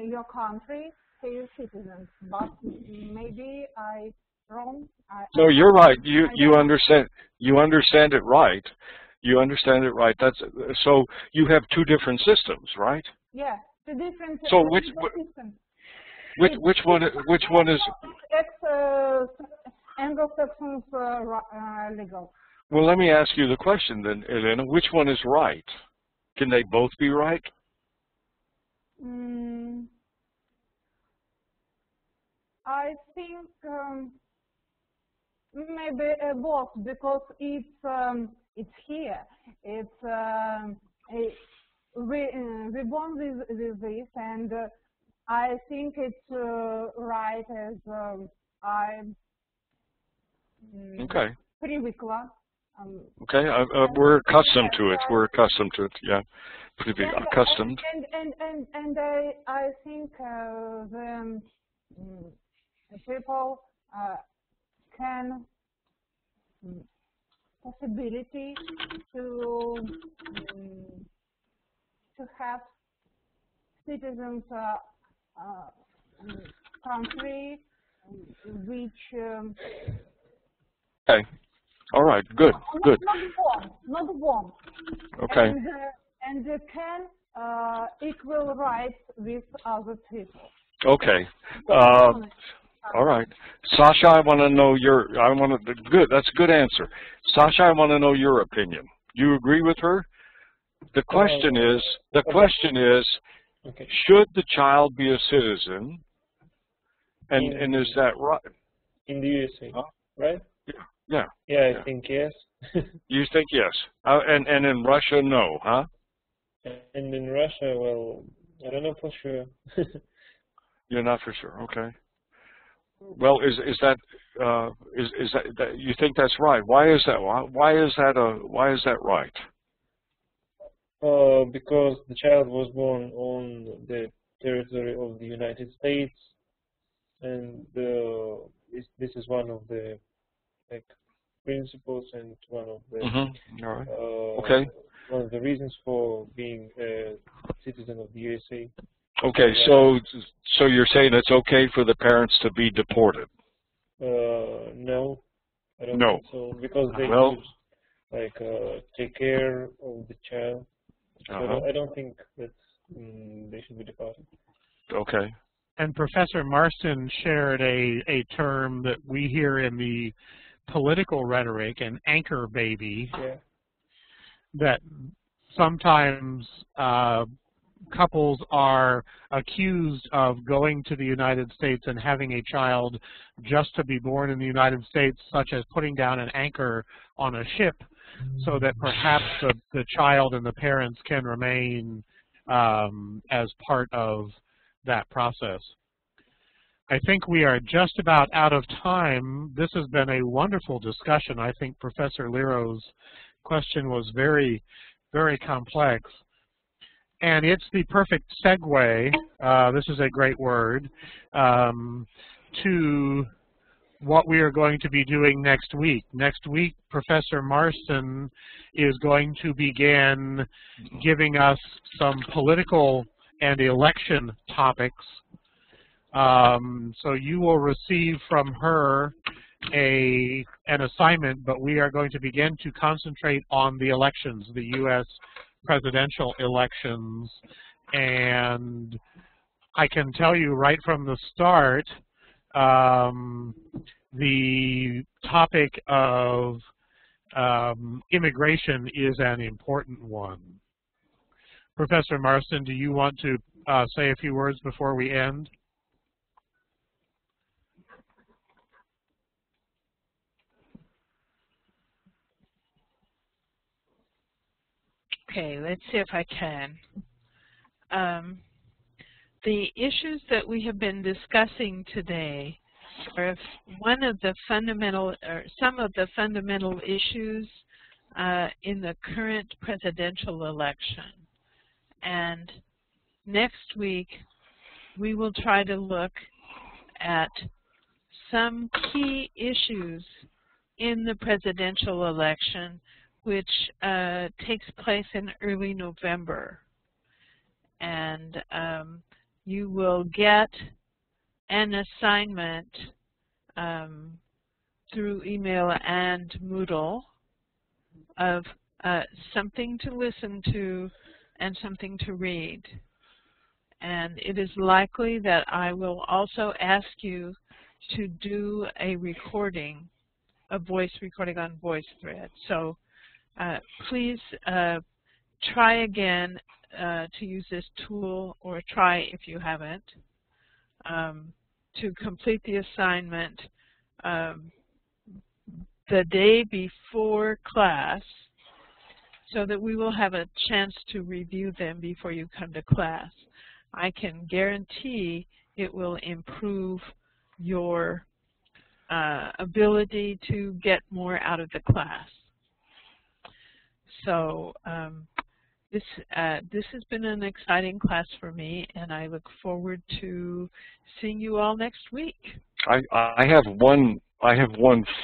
your country, he is citizen. But maybe I wrong. No, you're right. You understand it right. You understand it right. That's so you have 2 different systems, right? Yeah, 2 different. So Which one is? Anglo-Saxon legal. Well, let me ask you the question then, Elena. Which one is right? Can they both be right? I think maybe both, because it's here. It's we born with this, and I think it's right as I okay. привыкла. Okay, we're accustomed to it. We're accustomed to it. Yeah, pretty accustomed. And I think the people can possibility to have citizens country which okay. All right. Good. Good. Not warm. Okay. And can equal rights with other people. Okay. All right. Sasha, I want to know your. Good. That's a good answer. Sasha, I want to know your opinion. You agree with her? The question is. Okay. Should the child be a citizen? And is that right? In the USA, huh? Right? Yeah. Yeah, I think yes. You think yes. And in Russia, no, huh? And in Russia, well, I don't know for sure. You're not for sure. Okay. Well, is that you think that's right? Why is that? Why is that right? Because the child was born on the territory of the United States, and this is one of the principles and one of the All right. Okay. one of the reasons for being a citizen of the USA. Okay, so you're saying it's okay for the parents to be deported? No, I don't no. think so, because they should take care of the child. So I don't think that they should be deported. Okay. And Professor Marston shared a term that we hear in the political rhetoric, an anchor baby, that sometimes couples are accused of going to the United States and having a child just to be born in the United States, such as putting down an anchor on a ship so that perhaps the child and the parents can remain as part of that process. I think we are just about out of time. This has been a wonderful discussion. I think Professor Liro's question was very, very complex. And it's the perfect segue, this is a great word, to what we are going to be doing next week. Next week, Professor Marston is going to begin giving us some political and election topics. So you will receive from her an assignment, but we are going to begin to concentrate on the elections, the U.S. presidential elections. And I can tell you right from the start, the topic of immigration is an important one. Professor Marston, do you want to say a few words before we end? Okay, let's see if I can. The issues that we have been discussing today are one of the fundamental, or some of the fundamental issues in the current presidential election. And next week, we will try to look at some key issues in the presidential election, which takes place in early November. And you will get an assignment through email and Moodle of something to listen to and something to read. And it is likely that I will also ask you to do a recording, a voice recording on VoiceThread. So please try again to use this tool, or try if you haven't, to complete the assignment the day before class, so that we will have a chance to review them before you come to class. I can guarantee it will improve your ability to get more out of the class. So this has been an exciting class for me, and I look forward to seeing you all next week. I have one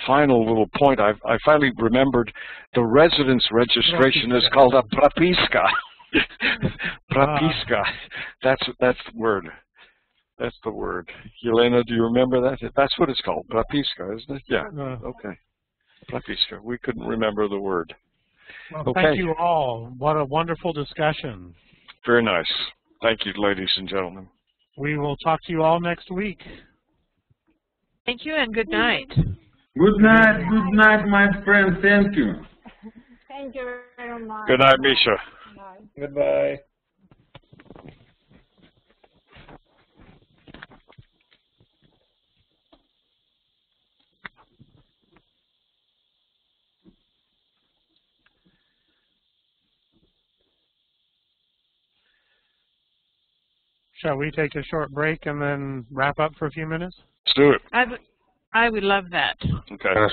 final little point. I finally remembered the residence registration is called a prapiska. Prapiska. That's the word. That's the word. Yelena, do you remember that? That's what it's called. Prapiska, isn't it? Yeah. Okay. Prapiska. We couldn't remember the word. Well, okay. Thank you all. What a wonderful discussion. Very nice. Thank you, ladies and gentlemen. We will talk to you all next week. Thank you, and good night. Good night, my friend. Thank you. Thank you very much. Good night, Misha. Bye. Goodbye. Shall we take a short break and then wrap up for a few minutes? Let's do it. I would love that. Okay. Okay.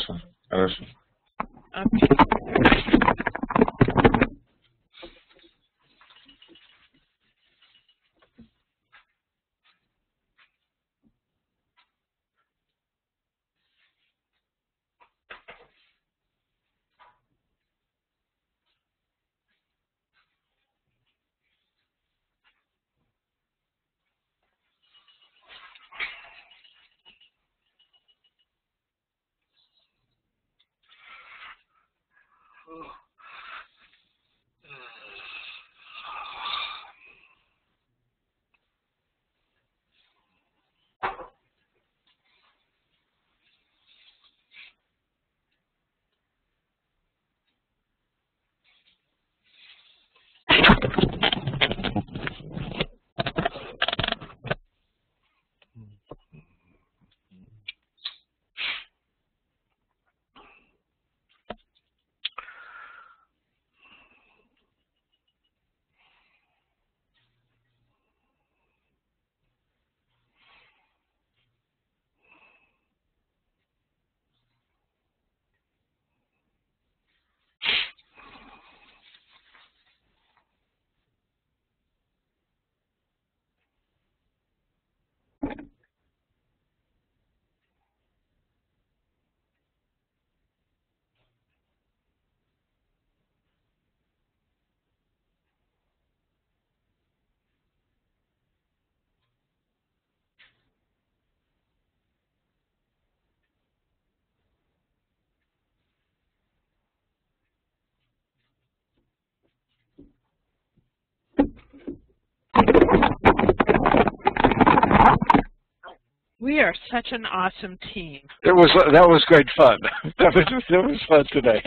We are such an awesome team. That was great fun. that was fun today.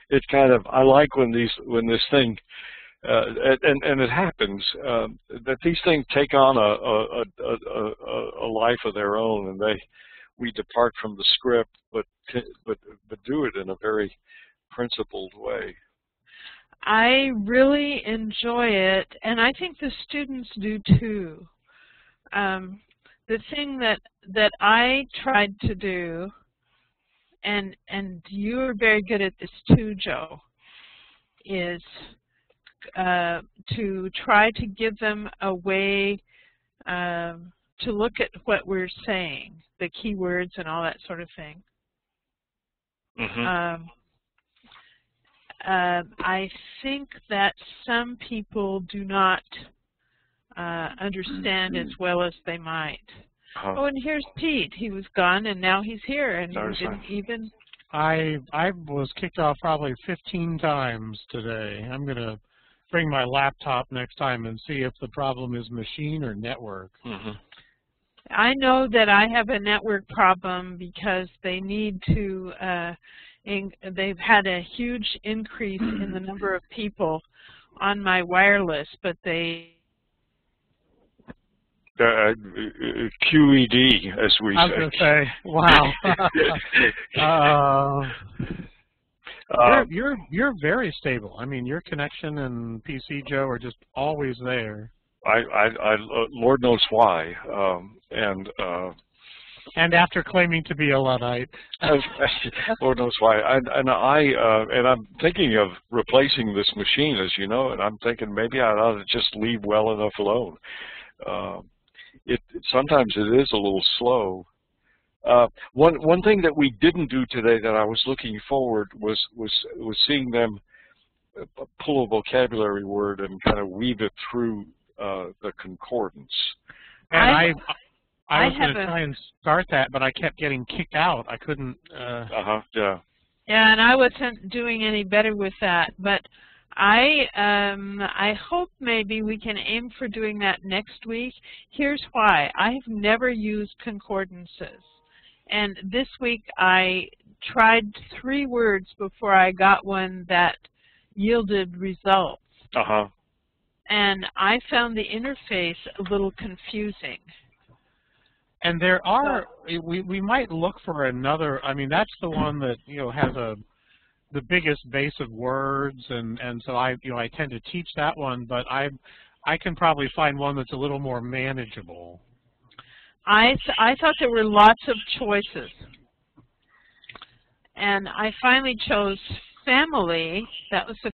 It's kind of, I like when this thing and it happens that these things take on a life of their own, and we depart from the script, but do it in a very principled way. I really enjoy it, and I think the students do too. The thing that I tried to do, and you're very good at this too, Joe, is to try to give them a way to look at what we're saying, the keywords and all that sort of thing. Mm-hmm. I think that some people do not understand as well as they might. Oh, and here's Pete. He was gone, and now he's here, and he didn't even... I was kicked off probably 15 times today. I'm going to bring my laptop next time and see if the problem is machine or network. Mm-hmm. I know that I have a network problem because they need to, they've had a huge increase in the number of people on my wireless, but they... QED, as we say. I was going to say, wow. You're very stable. I mean, your connection and PC Joe are just always there. Lord knows why, and after claiming to be a Luddite, Lord knows why. And I'm thinking of replacing this machine, as you know, and I'm thinking maybe I ought to just leave well enough alone. Sometimes it is a little slow. One thing that we didn't do today that I was looking forward was seeing them pull a vocabulary word and kind of weave it through the concordance. And I was going to try and start that, but I kept getting kicked out. I couldn't. Yeah. Yeah, and I wasn't doing any better with that, but I hope maybe we can aim for doing that next week. Here's why. I've never used concordances. And this week I tried 3 words before I got one that yielded results. And I found the interface a little confusing. And there are, we might look for another, I mean, that's the one that, has the biggest base of words, and so I tend to teach that one, but I can probably find one that's a little more manageable. I thought there were lots of choices, and I finally chose family. That was the